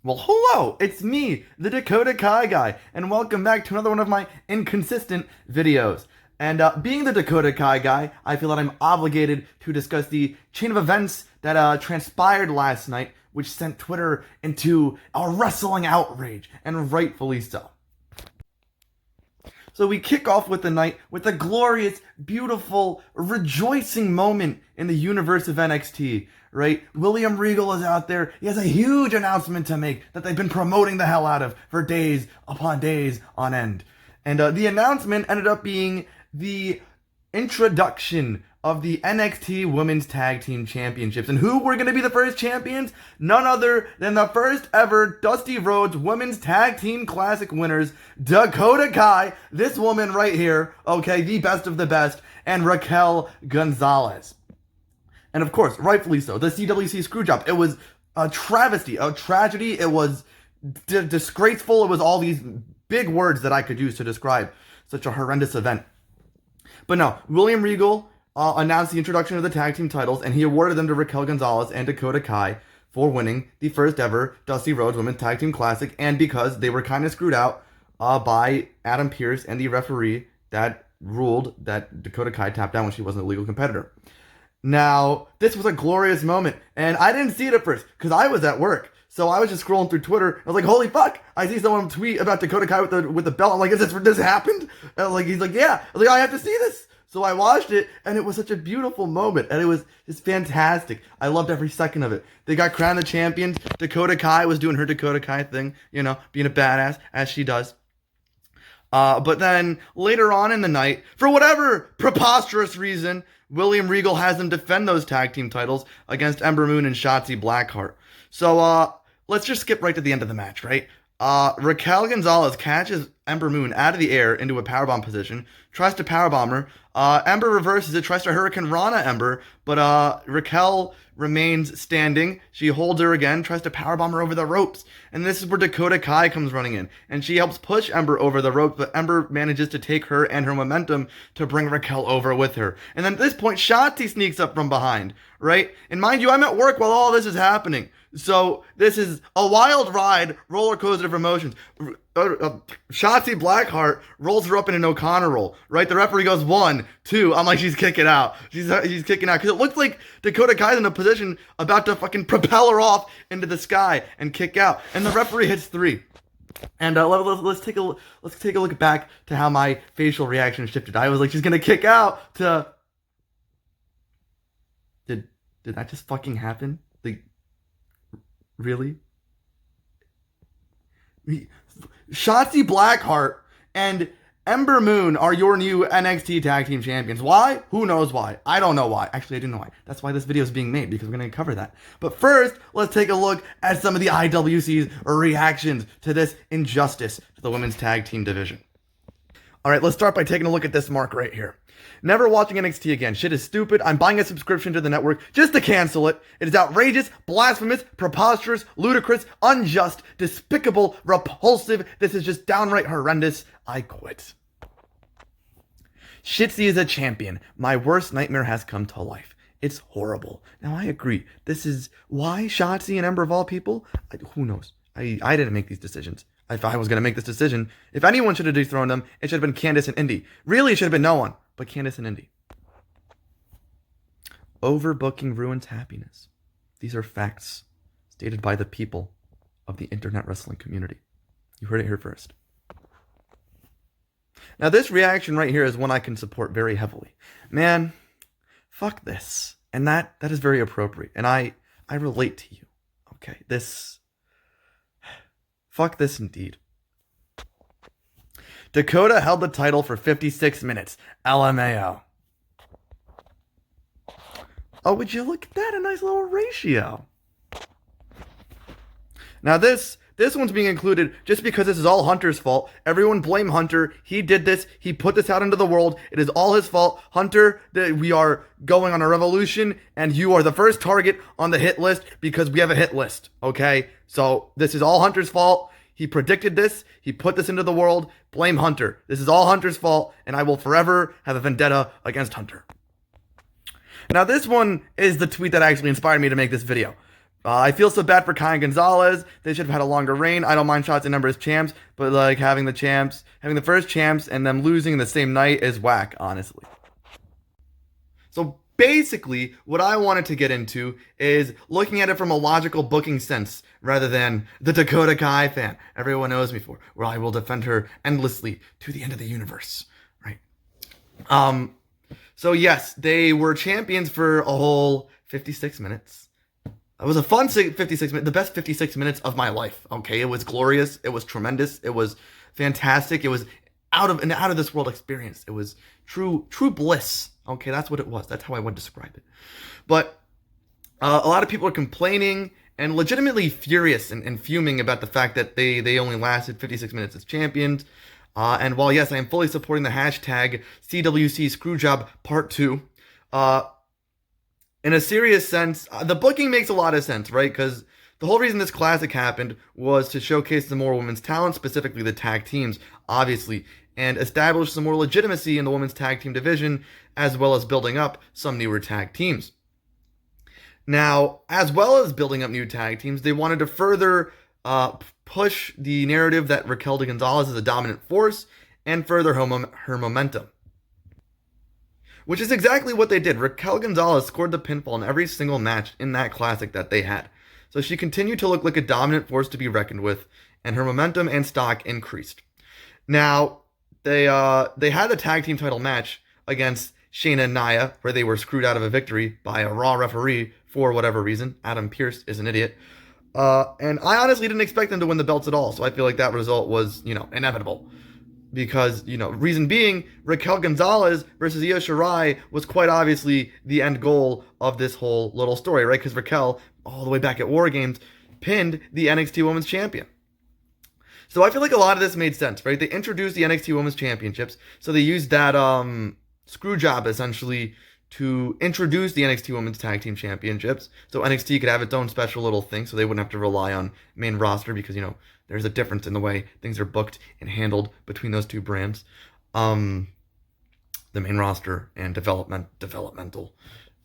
Well, hello, it's me, the Dakota Kai guy, and welcome back to another one of my inconsistent videos. And being the Dakota Kai guy, I feel that I'm obligated to discuss the chain of events that transpired last night, which sent Twitter into a wrestling outrage, and rightfully so. So we kick off with the night with a glorious, beautiful, rejoicing moment in the universe of NXT, right? William Regal is out there. He has a huge announcement to make that they've been promoting the hell out of for days upon days on end. And the announcement ended up being the introduction of the NXT Women's Tag Team Championships. And who were going to be the first champions? None other than the first ever Dusty Rhodes Women's Tag Team Classic winners, Dakota Kai, this woman right here, okay, the best of the best, and Raquel Gonzalez. And of course, rightfully so, the CWC screwjob. It was a travesty, a tragedy. It was disgraceful. It was all these big words that I could use to describe such a horrendous event. But no, William Regal announced the introduction of the tag team titles, and he awarded them to Raquel Gonzalez and Dakota Kai for winning the first ever Dusty Rhodes Women's Tag Team Classic, and because they were kind of screwed out by Adam Pearce and the referee that ruled that Dakota Kai tapped out when she wasn't a legal competitor. Now, this was a glorious moment, and I didn't see it at first because I was at work. So I was just scrolling through Twitter. I was like, "Holy fuck!" I see someone tweet about Dakota Kai with the belt. I'm like, "Is this happened?" And he's like, "Yeah." I was like, "I have to see this." So I watched it, and it was such a beautiful moment, and it was just fantastic. I loved every second of it. They got crowned the champions. Dakota Kai was doing her Dakota Kai thing, being a badass as she does. But then later on in the night, for whatever preposterous reason, William Regal has them defend those tag team titles against Ember Moon and Shotzi Blackheart. So let's just skip right to the end of the match, right? Raquel Gonzalez catches Ember Moon out of the air into a powerbomb position, tries to powerbomb her. Ember reverses it, tries to Hurricane Rana Ember, but Raquel remains standing. She holds her again, tries to powerbomb her over the ropes. And this is where Dakota Kai comes running in. And she helps push Ember over the ropes, but Ember manages to take her and her momentum to bring Raquel over with her. And then at this point, Shotzi sneaks up from behind, right? And mind you, I'm at work while all this is happening. So this is a wild ride, roller coaster of emotions. Shotzi Blackheart rolls her up in an O'Connor roll, right? The referee goes 1, 2. I'm like, she's kicking out. She's kicking out. Because it looks like Dakota Kai's in a position about to fucking propel her off into the sky and kick out. And the referee hits 3. And let's take a look back to how my facial reaction shifted. I was like, she's gonna kick out to. Did that just fucking happen? Really? Shotzi Blackheart and Ember Moon are your new NXT Tag Team Champions. Why? Who knows why? I don't know why. Actually, I do know why. That's why this video is being made, because we're going to cover that. But first, let's take a look at some of the IWC's reactions to this injustice to the women's tag team division. All right, let's start by taking a look at this mark right here. Never watching NXT again. Shit is stupid. I'm buying a subscription to the network just to cancel it. It is outrageous, blasphemous, preposterous, ludicrous, unjust, despicable, repulsive. This is just downright horrendous. I quit. Shitzy is a champion. My worst nightmare has come to life. It's horrible. Now, I agree. This is why Shotzi and Ember of all people? Who knows? I didn't make these decisions. If I was going to make this decision, if anyone should have dethroned them, it should have been Candice and Indy. Really, it should have been no one but Candice and Indy. Overbooking ruins happiness. These are facts stated by the people of the internet wrestling community. You heard it here first. Now, this reaction right here is one I can support very heavily. Man, fuck this. And that is very appropriate. And I relate to you. Okay, fuck this indeed. Dakota held the title for 56 minutes. LMAO. Oh, would you look at that? A nice little ratio. Now this one's being included just because this is all Hunter's fault. Everyone blame Hunter. He did this. He put this out into the world. It is all his fault. Hunter, we are going on a revolution, and you are the first target on the hit list because we have a hit list. Okay? So this is all Hunter's fault. He predicted this. He put this into the world. Blame Hunter. This is all Hunter's fault, and I will forever have a vendetta against Hunter. Now, this one is the tweet that actually inspired me to make this video. I feel so bad for Kai and Gonzalez. They should have had a longer reign. I don't mind Shotzi number as champs, but like having the first champs and them losing the same night is whack, honestly. So basically, what I wanted to get into is looking at it from a logical booking sense rather than the Dakota Kai fan everyone knows me for, where I will defend her endlessly to the end of the universe, right? So yes, they were champions for a whole 56 minutes. It was a fun 56 minutes, the best 56 minutes of my life. Okay, it was glorious. It was tremendous. It was fantastic. It was an out of this world experience. It was true bliss. Okay, that's what it was. That's how I would describe it. But a lot of people are complaining and legitimately furious and fuming about the fact that they only lasted 56 minutes as champions. And while yes, I am fully supporting the hashtag CWC Screwjob Part 2, in a serious sense, the booking makes a lot of sense, right? Because the whole reason this classic happened was to showcase some more women's talent, specifically the tag teams, obviously, and establish some more legitimacy in the women's tag team division, as well as building up some newer tag teams. Now, as well as building up new tag teams, they wanted to further push the narrative that Raquel de Gonzalez is a dominant force and further her momentum. Which is exactly what they did. Raquel Gonzalez scored the pinfall in every single match in that classic that they had. So she continued to look like a dominant force to be reckoned with, and her momentum and stock increased. Now, they had a tag team title match against Shayna and Nia, where they were screwed out of a victory by a Raw referee for whatever reason. Adam Pearce is an idiot. And I honestly didn't expect them to win the belts at all, so I feel like that result was, inevitable. Because, reason being, Raquel Gonzalez versus Io Shirai was quite obviously the end goal of this whole little story, right? Because Raquel, all the way back at War Games, pinned the NXT Women's Champion. So I feel like a lot of this made sense, right? They introduced the NXT Women's Championships, so they used that screw job, essentially, to introduce the NXT Women's Tag Team Championships, so NXT could have its own special little thing, so they wouldn't have to rely on main roster, because, there's a difference in the way things are booked and handled between those two brands. The main roster and developmental,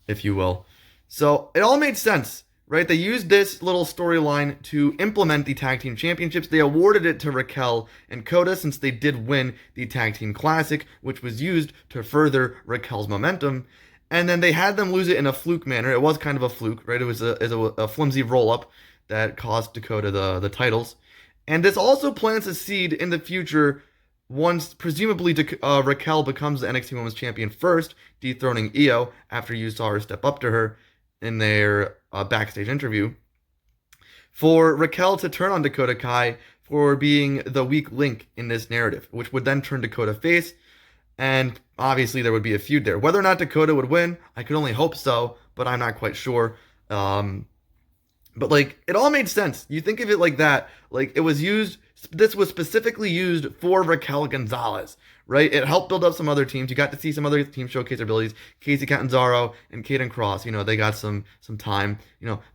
if you will. So it all made sense, right? They used this little storyline to implement the Tag Team Championships. They awarded it to Raquel and Kota since they did win the Tag Team Classic, which was used to further Raquel's momentum. And then they had them lose it in a fluke manner. It was kind of a fluke, right? It was a flimsy roll-up that cost Dakota the titles. And this also plants a seed in the future once, presumably, Raquel becomes the NXT Women's Champion first, dethroning Io after you saw her step up to her in their backstage interview, for Raquel to turn on Dakota Kai for being the weak link in this narrative, which would then turn Dakota face, and obviously there would be a feud there. Whether or not Dakota would win, I could only hope so, but I'm not quite sure. But, it all made sense. You think of it like that. It was used, this was specifically used for Raquel Gonzalez, right? It helped build up some other teams. You got to see some other teams showcase their abilities. Casey Catanzaro and Kayden Kross, they got some time.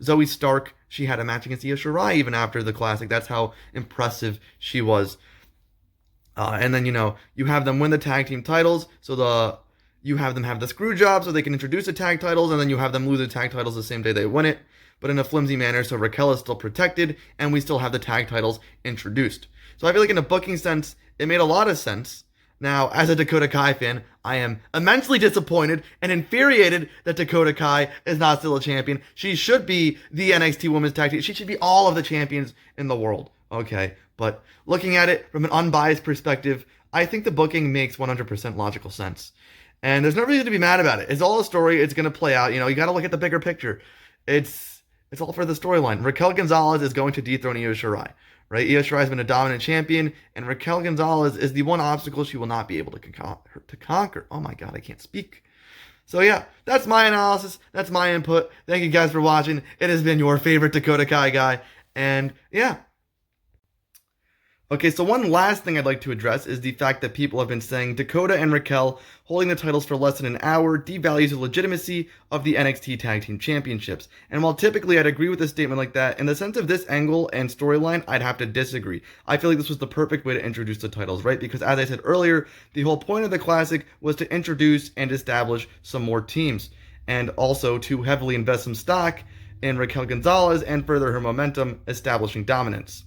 Zoe Stark, she had a match against Io Shirai even after the Classic. That's how impressive she was. And then, you have them win the tag team titles, so you have them have the screw job so they can introduce the tag titles, and then you have them lose the tag titles the same day they win it, but in a flimsy manner, so Raquel is still protected, and we still have the tag titles introduced. So I feel like in a booking sense, it made a lot of sense. Now, as a Dakota Kai fan, I am immensely disappointed and infuriated that Dakota Kai is not still a champion. She should be the NXT Women's Tag Team. She should be all of the champions in the world. Okay, but looking at it from an unbiased perspective, I think the booking makes 100% logical sense. And there's no reason to be mad about it. It's all a story. It's going to play out. You got to look at the bigger picture. It's all for the storyline. Raquel Gonzalez is going to dethrone Io Shirai, right? Io Shirai has been a dominant champion, and Raquel Gonzalez is the one obstacle she will not be able to conquer. Oh my God, I can't speak. So yeah, that's my analysis. That's my input. Thank you guys for watching. It has been your favorite Dakota Kai guy. And yeah. Okay, so one last thing I'd like to address is the fact that people have been saying Dakota and Raquel holding the titles for less than an hour devalues the legitimacy of the NXT Tag Team Championships. And while typically I'd agree with a statement like that, in the sense of this angle and storyline, I'd have to disagree. I feel like this was the perfect way to introduce the titles, right? Because as I said earlier, the whole point of the Classic was to introduce and establish some more teams, and also to heavily invest some stock in Raquel Gonzalez and further her momentum, establishing dominance.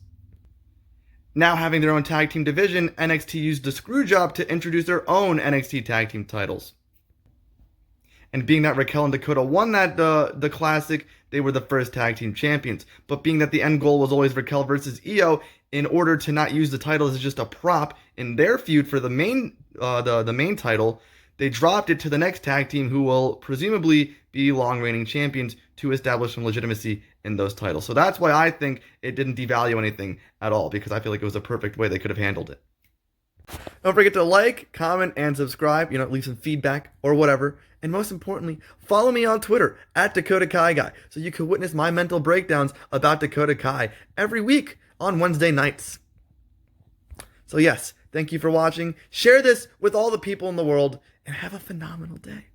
Now having their own tag team division, NXT used the screw job to introduce their own NXT tag team titles. And being that Raquel and Dakota won the Classic, they were the first tag team champions. But being that the end goal was always Raquel versus Io, in order to not use the titles as just a prop in their feud for the main title, they dropped it to the next tag team, who will presumably be long reigning champions, to establish some legitimacy in those titles. So that's why I think it didn't devalue anything at all, because I feel like it was a perfect way they could have handled it. Don't forget to like, comment, and subscribe. Leave some feedback or whatever. And most importantly, follow me on Twitter at Dakota Kai Guy, so you can witness my mental breakdowns about Dakota Kai every week on Wednesday nights. So yes, thank you for watching. Share this with all the people in the world, and have a phenomenal day.